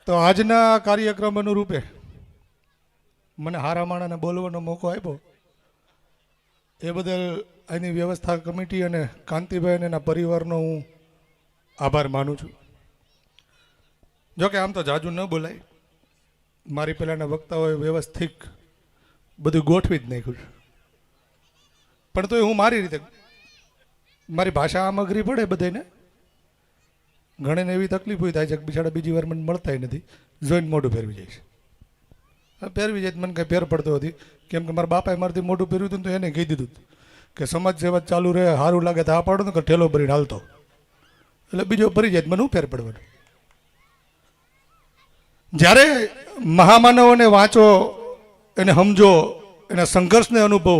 તો આજના કાર્યક્રમ અનુરૂપે મને હારા માણાને બોલવાનો મોકો આપ્યો એ બદલ આની વ્યવસ્થા કમિટી અને કાંતિભાઈ અને એના પરિવારનો હું આભાર માનું છું. જોકે આમ તો જાજુ ન બોલાય, મારી પહેલાંના વક્તાઓએ વ્યવસ્થિત બધું ગોઠવી જ નાખ્યું છે, પણ તોય હું મારી રીતે મારી ભાષા આમ અઘરી પડે બધાને. ઘણીને એવી તકલીફ હોય થાય છે કે બિચારા બીજી વાર મને મળતાય નથી, જોઈને મોઢું ફેરવી જાય છે. ફેરવી જાય મને કંઈ ફેર પડતો હતી, કેમ કે મારા બાપાએ મારાથી મોઢું ફેરવ્યું હતું તો એને કહી દીધું કે સમાજ સેવા ચાલુ રહે, સારું લાગે તો આ પાડો ને કે ઠેલો ભરીને હાલતો, એટલે બીજો ભરી જાય મને હું ફેર પડવાનું. જ્યારે મહામાનવોને વાંચો, એને સમજો, એના સંઘર્ષને અનુભવો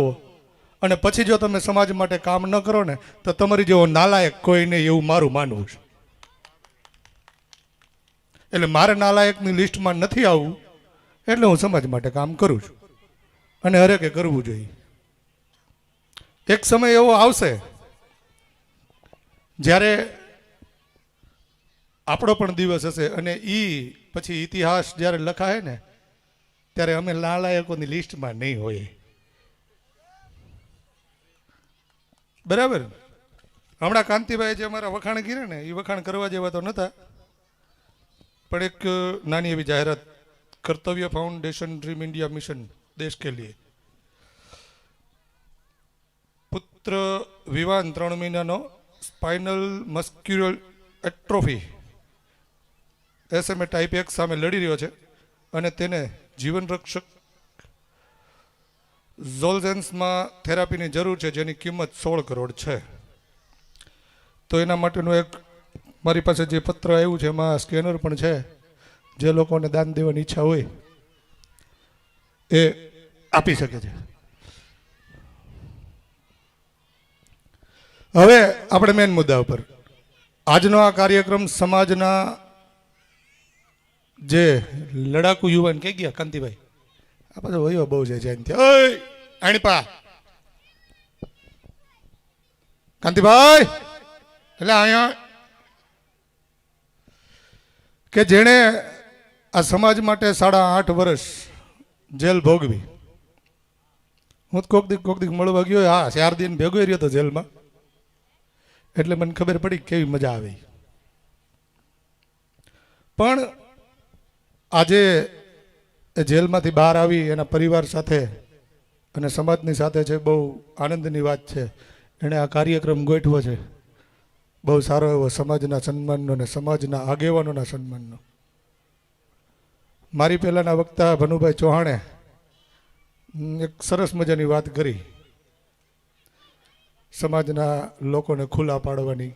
અને પછી જો તમે સમાજ માટે કામ ન કરો ને તો તમારી જેવો નાલાયક કોઈ નહીં એવું મારું માનવું છે. એટલે મારે નાલાયકની લિસ્ટમાં નથી આવવું, એટલે હું સમાજ માટે કામ કરું છું અને હરેકે કરવું જોઈએ. એક સમય એવો આવશે જ્યારે આપણો પણ દિવસ હશે અને એ પછી ઇતિહાસ જ્યારે લખાય ને ત્યારે અમે નાલાયકોની લિસ્ટમાં નહીં હોઈએ. બરાબર. હમણાં કાંતિભાઈ જે અમારા વખાણ કર્યા ને એ વખાણ કરવા જેવા તો નહોતા, પણ એક નાની એવી જાહેરાત, કર્તવ્ય फाउंडेशन ड्रीम इंडिया मिशन देश के लिए पुत्र विवान 3 महीनाનો spinal muscular atrophy SMA type 1 સામે લડી રહ્યો છે અને તેને જીવન રક્ષક ઝોલ્ઝેન્સમાં થેરાપીની જરૂર છે, જેની કિંમત 16 કરોડ છે. તો એના માટેનું એક મારી પાસે જે પત્ર આવ્યું છે એમાં સ્કેનર પણ છે. જે લોકોને દાન દેવાની ઈચ્છા હોય એ આપી શકે છે. હવે આપણે મેન મુદ્દા ઉપર, આજનો આ કાર્યક્રમ સમાજના જે લડાકુ યુવાન કહી ગયા કાંતિભાઈ, આ પાછો વયો બહુ છે આણીપા કાંતિભાઈ, એટલે અહીંયા કે જેણે આ સમાજ માટે 8.5 વર્ષ જેલ ભોગવી. હું કોક દીક મળવા ગયો, હા 4 દિન ભેગો રહ્યો હતો જેલમાં, એટલે મને ખબર પડી કેવી મજા આવી. પણ આજે એ જેલમાંથી બહાર આવી એના પરિવાર સાથે અને સમાજની સાથે છે, બહુ આનંદની વાત છે. એણે આ કાર્યક્રમ ગોઠવ્યો છે બહુ સારો એવો સમાજના સન્માનનો અને સમાજના આગેવાનોના સન્માનનો. મારી પહેલાંના વક્તા ભનુભાઈ ચૌહાણે એક સરસ મજાની વાત કરી, સમાજના લોકોને ખુલ્લા પાડવાની,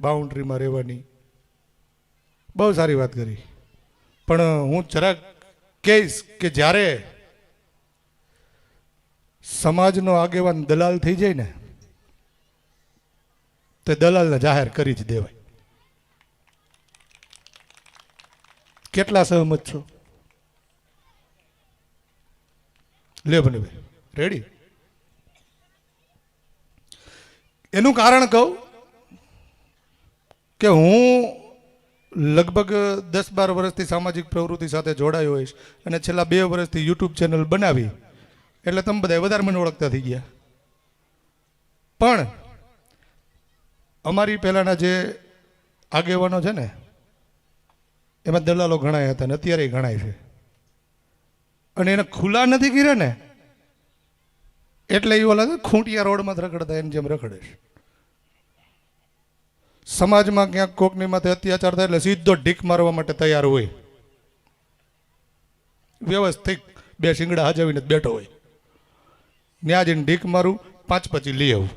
બાઉન્ડ્રીમાં રહેવાની, બહુ સારી વાત કરી. પણ હું જરાક કહીશ કે જ્યારે સમાજનો આગેવાન દલાલ થઈ જાય ને તો દલાલને જાહેર કરી જ દેવાય. કેટલા સહમત છો? લે ભનુભાઈ રેડી? એનું કારણ કહું કે હું લગભગ 10-12 વર્ષથી સામાજિક પ્રવૃત્તિ સાથે જોડાયો હોઈશ અને છેલ્લા 2 વર્ષથી યુટ્યુબ ચેનલ બનાવી, એટલે તમે બધા વધારે મને ઓળખતા થઈ ગયા. પણ અમારી પહેલાંના જે આગેવાનો છે ને એમાં દલાલો ઘણાય હતા ને અત્યારે ઘણાય છે, અને એને ખુલ્લા નથી કર્યા ને એટલે એ ઓલા ખૂંટિયા રોડમાં રખડતા એની જેમ રખડે છે. સમાજમાં ક્યાંક કોકની માથે અત્યાચાર થાય એટલે સીધો ઢીક મારવા માટે તૈયાર હોય, વ્યવસ્થિત 2 શિંગડા હાજવીને બેઠો હોય. ત્યાં જઈને ઢીક મારું, 5 પછી લઈ આવું,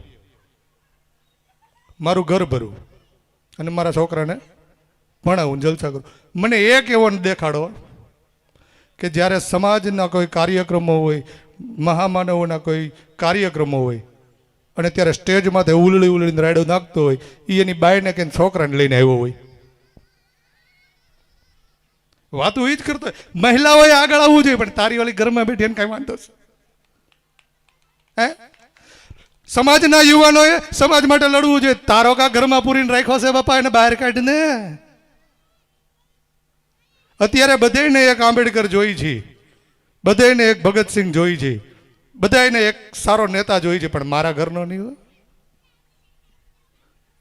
મારું ઘર ભરવું અને મારા છોકરાને ભણાવું, જલસા કરું. મને એક એવો દેખાડો કે જ્યારે સમાજના કોઈ કાર્યક્રમો હોય, મહામાનવોના કોઈ કાર્યક્રમો હોય અને ત્યારે સ્ટેજમાંથી ઉલળીને રાયડો નાખતો હોય, એ એની બાઈને કે છોકરાને લઈને આવ્યો હોય. વાતું એ જ કરતો હોય. મહિલાઓએ આગળ આવવું જોઈએ, પણ તારી વાળી ઘરમાં બેઠી એને કઈ વાંધો છે? હે? સમાજના યુવાનોએ સમાજ માટે લડવું જોઈએ. તારો કા ઘરમાં પૂરીને રાખ્યો છે બાપા, એને બહાર કાઢને. અત્યારે બધાને એક આંબેડકર જોઈ છે, બધાને એક ભગતસિંહ જોઈ છે, બધાને એક સારો નેતા જોઈ છે, પણ મારા ઘરનો નહીં હોય.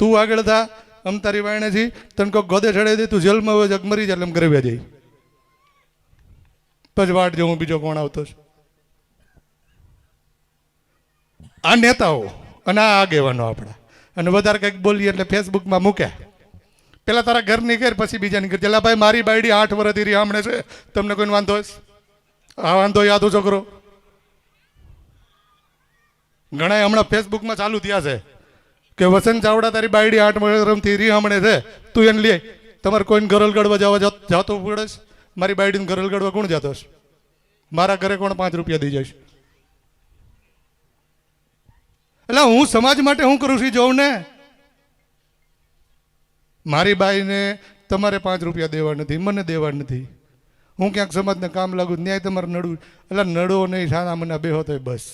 તું આગળ થા, અમ તારી વાયણે છી, તને કોઈ ગોદે ચડાવી દે, તું જેલમાં હોય જગ મરી જાય એટલે ઘરે વ્યા જઈ. પછી વાટ જો હું બીજો કોણ આવતો છે. આ નેતાઓ અને આ આગેવાનો આપણા, અને વધારે કંઈક બોલીએ એટલે ફેસબુકમાં મૂકે. પેલા તારા ઘરની કર, પછી બીજાની કર. ચલા ભાઈ, મારી બાયડી 8 વર્ષથી રીહામણે છે, તમને કોઈને વાંધો હશે? આ વાંધો યાદ છોકરો. ઘણા હમણાં ફેસબુકમાં ચાલુ થયા છે કે વસંત ચાવડા તારી બાયડી 8 વર્ષથી રીહામણે છે, તું એને લે. તમારે કોઈને ગરલ ગળવા જવા જાતો પડે છે? મારી બાયડીને ગરલ ગળવા કોણ જતો હશે? મારા ઘરે કોણ 5 રૂપિયા દઈ જશે? એટલે હું સમાજ માટે હું કરું છું જોઉં ને. મારી બાઈને તમારે 5 રૂપિયા દેવા નથી, મને દેવા નથી. હું ક્યાંક સમાજને કામ લાગુ, ન્યાય તમારે નડવું. એટલે નડો નહીં, સાના મને બેહો તો બસ.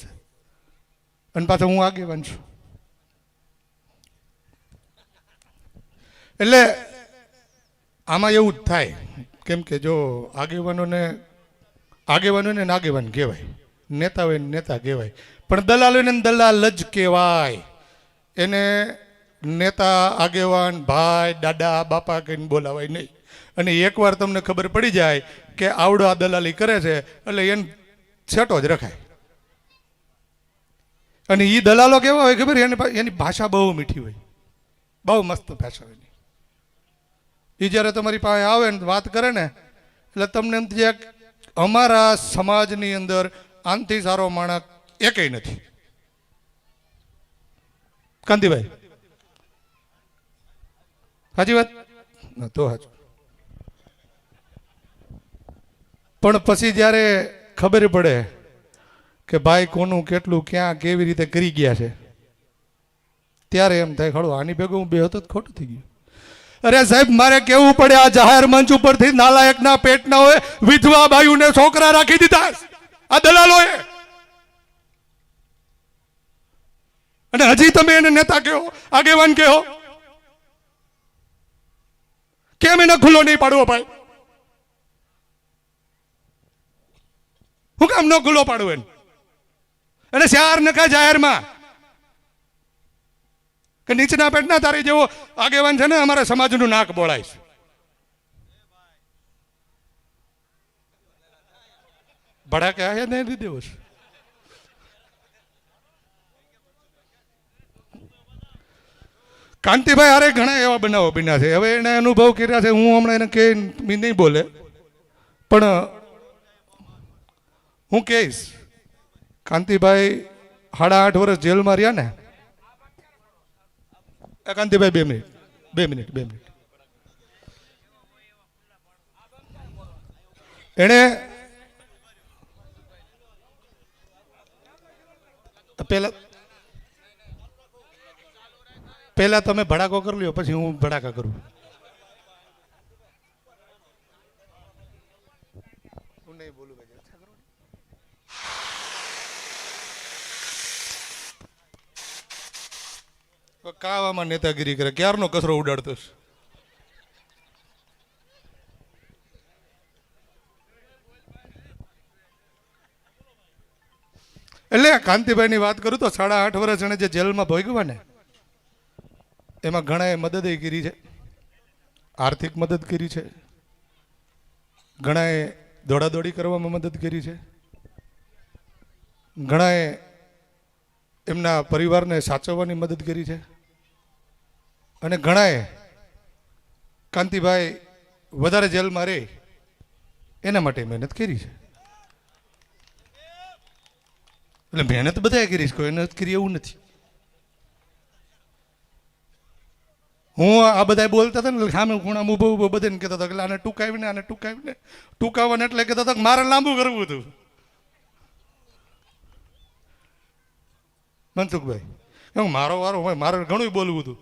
અને પાછો હું આગેવાન છું. એટલે આમાં એવું જ થાય, કેમ કે જો આગેવાનોને આગેવાન કહેવાય, નેતા હોય નેતા કહેવાય, પણ દલાલ હોય ને દલાલ જ કહેવાય. એને નેતા, આગેવાન, ભાઈ, દાદા, બાપા કહીને બોલાવાય નહીં. અને એકવાર તમને ખબર પડી જાય કે આવડો આ દલાલી કરે છે, એટલે એને છેટો જ રખાય. અને એ દલાલો કેવા હોય ખબર? એની ભાષા બહુ મીઠી હોય, બહુ મસ્ત ભાષા હોય. એ જ્યારે તમારી પાસે આવે ને વાત કરે ને, એટલે તમને એમ જે અમારા સમાજની અંદર આનથી સારો માણસ એકેય નથી. કાંતિભાઈ, સાચી વાત? તો સાચું. પણ પછી જ્યારે ખબર પડે કે ભાઈ કોનું કેટલું ક્યાં કેવી રીતે કરી ગયા છે, ત્યારે એમ થાય ખડો આની ભેગું હું બેહતો જ ખોટું થઈ ગયું. અરે સાહેબ, મારે કેવું પડે, આ જાહેર મંચ ઉપરથી નાલાયકના પેટના હોય વિધવા બાયુને છોકરા રાખી દીધા આ દલાલોએ. અને હજી તમે એને નેતા કહો, આગેવાન કહો. કેમ એને ખુલ્લો નહીં પાડવો ભાઈ? હું કામ ન ખુલ્લો પાડવું એને? અને શાર નખા જાહેરમાં કે નીચના પેટના તારી જેવો આગેવાન છે ને અમારા સમાજનું નાક બોળાય છે. ભડાકે આયા નહીં દીધો છે. કાંતિભાઈ હારે ઘણા એવા બનાવો બન્યા છે. હવે એને અનુભવ કર્યા છે, હું હમણાં એને કે નહીં બોલે, પણ હું કહીશ. કાંતિભાઈ 8.5 વર્ષ જેલમાં રહ્યા ને. કાંતિભાઈ 2 મિનિટ. એને પહેલા તમે ભડાકો કરી લ્યો, પછી હું ભડાકા કરું. હું નહીં બોલું. કાવામાં નેતાગીરી કરે, ક્યારનો કચરો ઉડાડતો છે. એટલે કાંતિભાઈની વાત કરું તો 8.5 વર્ષ એને જે જેલમાં ભોગવ્યા ને, એમાં ઘણાએ મદદ કરી છે, આર્થિક મદદ કરી છે, ઘણાએ દોડાદોડી કરવામાં મદદ કરી છે, ઘણાએ એમના પરિવારને સાચવવાની મદદ કરી છે, અને ઘણાએ કાંતિભાઈ વધારે જેલમાં રહે એના માટે મહેનત કરી છે. એટલે મહેનત બધાએ કરી છે, કોઈ મહેનત કરી એવું નથી. હું આ બધા બોલતા હતા ને સામે ખૂણા ઊભો બધાને કહેતા હતા કે આને ટૂંકાવવાને એટલે કહેતા હતા કે મારે લાંબુ કરવું હતું. મનસુખભાઈ, મારો વારો હોય, મારે ઘણું બોલવું હતું.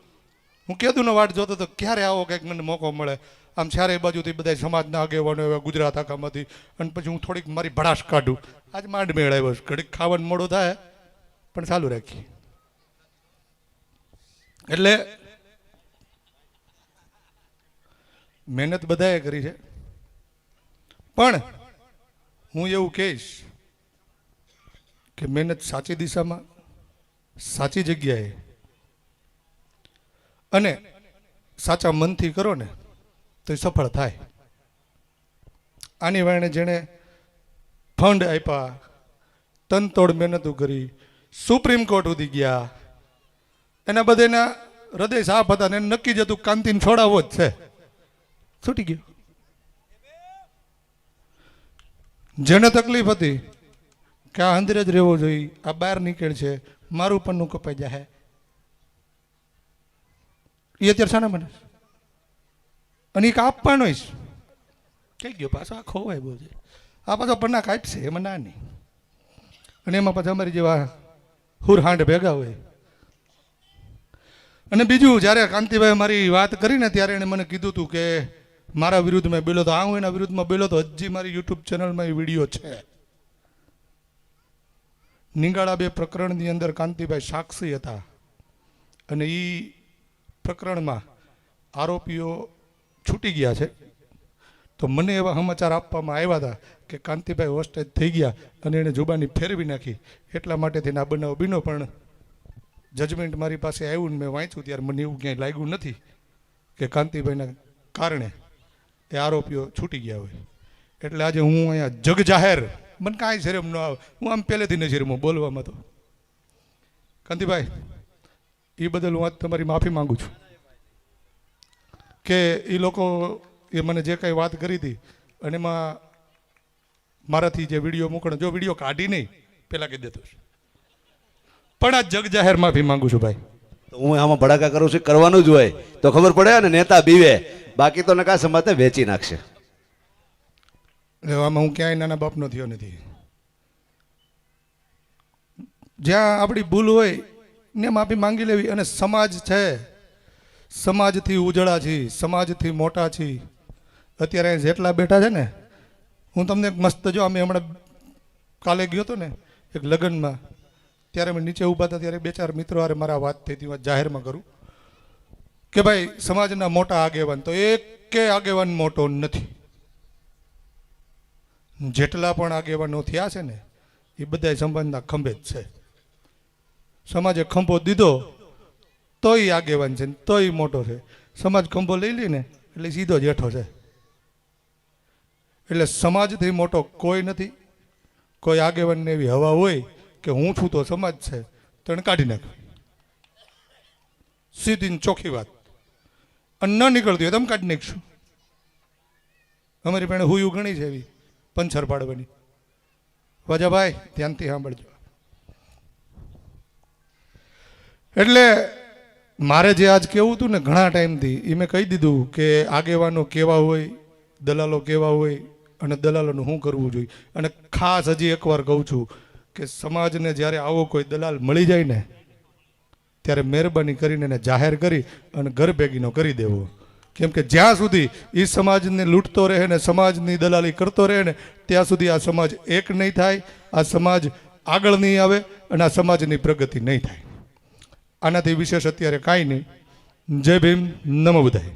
હું કીધું ને વાટ જોતો તો ક્યારે આવો કંઈક મને મોકો મળે. આમ ચારે બાજુથી બધા સમાજના આગેવાનો એવા ગુજરાત આખામાંથી, અને પછી હું થોડીક મારી ભડાશ કાઢું. આજ માંડ મેળ આવ્યો છે, ઘડીક ખાવાનું મોડું થાય પણ ચાલુ રાખીએ. એટલે મહેનત બધાએ કરી છે, પણ હું એવું કહીશ કે મહેનત સાચી દિશામાં, સાચી જગ્યાએ અને સાચા મનથી કરો ને તો એ સફળ થાય. આની વાણે જેણે ફંડ આપ્યા, તનતોડ મહેનતો કરી, સુપ્રીમ કોર્ટ સુધી ગયા, એના બધાના હૃદય સાફ હતા ને નક્કી જ હતું કાંતિને છોડાવવો જ છે, છૂટી ગયો. જેને તકલીફ હતી કે આ અંદર જ રહેવો જોઈએ, આ બહાર નીકળ છે, મારું પન્નું કપાઈ જાય, એ અત્યારે શાના મને અને એ આપવાનો જ કઈ ગયો પાછો આ ખોવાય બહુ છે, આ પાછો પન્ના કાઢશે એમાં ના નહીં. અને એમાં પાછા અમારી જેવા હુરહાંડ ભેગા હોય. અને બીજું, જ્યારે કાંતિભાઈ મારી વાત કરીને ત્યારે એણે મને કીધું હતું કે મારા વિરુદ્ધમાં બોલ્યો તો. હું એના વિરુદ્ધમાં બોલ્યો તો, હજી મારી યુટ્યુબ ચેનલમાં એ વિડીયો છે. નિંગાળા 2 પ્રકરણની અંદર કાંતિભાઈ સાક્ષી હતા અને એ પ્રકરણમાં આરોપીઓ છૂટી ગયા છે. તો મને એવા સમાચાર આપવામાં આવ્યા હતા કે કાંતિભાઈ હોસ્ટેજ થઈ ગયા અને એણે જુબાની ફેરવી નાખી. એટલા માટે થઈને આ બનાવ બીનો. પણ જજમેન્ટ મારી પાસે આવ્યું ને મેં વાંચ્યું ત્યારે મને એવું ક્યાંય લાગ્યું નથી કે કાંતિભાઈના કારણે એ આરોપીઓ છૂટી ગયા હોય. એટલે આજે હું અહીંયા જગ જાહેર, મને કાંઈ શરમ ન આવે, હું આમ પહેલેથી ન શરમો બોલવામાં. તો કાંતિભાઈ, એ બદલ હું આજ તમારી માફી માંગુ છું કે એ લોકો એ મને જે કંઈ વાત કરી હતી અને એમાં મારાથી જે વિડીયો મોકલો, જો વિડીયો કાઢી નહીં પહેલાં કહી દેતો, પણ આ જગ જાહેર માફી માંગુ છું ભાઈ. હું આમાં ભડાકા કરું છું, કરવાનું જ હોય તો ખબર પડે ને, નેતા બીવે, બાકી તો નકા સમાતે વેચી નાખશે. આમાં હું ક્યાંય નાના બાપનો થયો નથી. જ્યાં આપણી ભૂલ હોય ને માફી માંગી લેવી. અને સમાજ છે, સમાજથી ઉજળા છીએ, સમાજથી મોટા છીએ. અત્યારે જેટલા બેઠા છે ને, હું તમને એક મસ્ત, જો અમે હમણાં કાલે ગયો હતો ને એક લગ્નમાં, ત્યારે અમે નીચે ઊભા હતા, ત્યારે 2-4 મિત્રો હારે મારા વાત થઈ હતી, જાહેરમાં કરું કે ભાઈ સમાજના મોટા આગેવાન, તો એકે આગેવાન મોટો નથી. જેટલા પણ આગેવાનો થયા છે ને એ બધા સમાજના ખંભે જ છે. સમાજે ખંભો દીધો તોય આગેવાન છે, તોય મોટો છે. સમાજ ખંભો લઈ લઈને એટલે સીધો જેઠો છે. એટલે સમાજથી મોટો કોઈ નથી. કોઈ આગેવાનને એવી હવા હોય કે હું છું તો સમાજ છે, તો એને કાઢી નાખવી, સીધી ચોખ્ખી વાત. અને ન નીકળતી હોય તો અમે કાઢી નાખીશું. અમારી પાસે હુયું ઘણી છે એવી પંચર પાડવાની. વાજાભાઈ ધ્યાનથી સાંભળજો. એટલે મારે જે આજ કહેવું હતું ને ઘણા ટાઈમથી, એ મેં કહી દીધું કે આગેવાનો કેવા હોય, દલાલો કેવા હોય અને દલાલોનું શું કરવું જોઈએ. અને ખાસ હજી એકવાર કહું છું કે સમાજને જ્યારે આવો કોઈ દલાલ મળી જાય ને, ત્યારે મહેરબાની કરીને એને જાહેર કરી અને ઘર ભેગીનો કરી દેવો. કેમ કે જ્યાં સુધી એ સમાજને લૂંટતો રહે ને સમાજની દલાલી કરતો રહે ને, ત્યાં સુધી આ સમાજ એક નહીં થાય, આ સમાજ આગળ નહીં આવે અને આ સમાજની પ્રગતિ નહીં થાય. આનાથી વિશેષ અત્યારે કાંઈ નહીં. જય ભીમ, નમો બુદ્ધાય.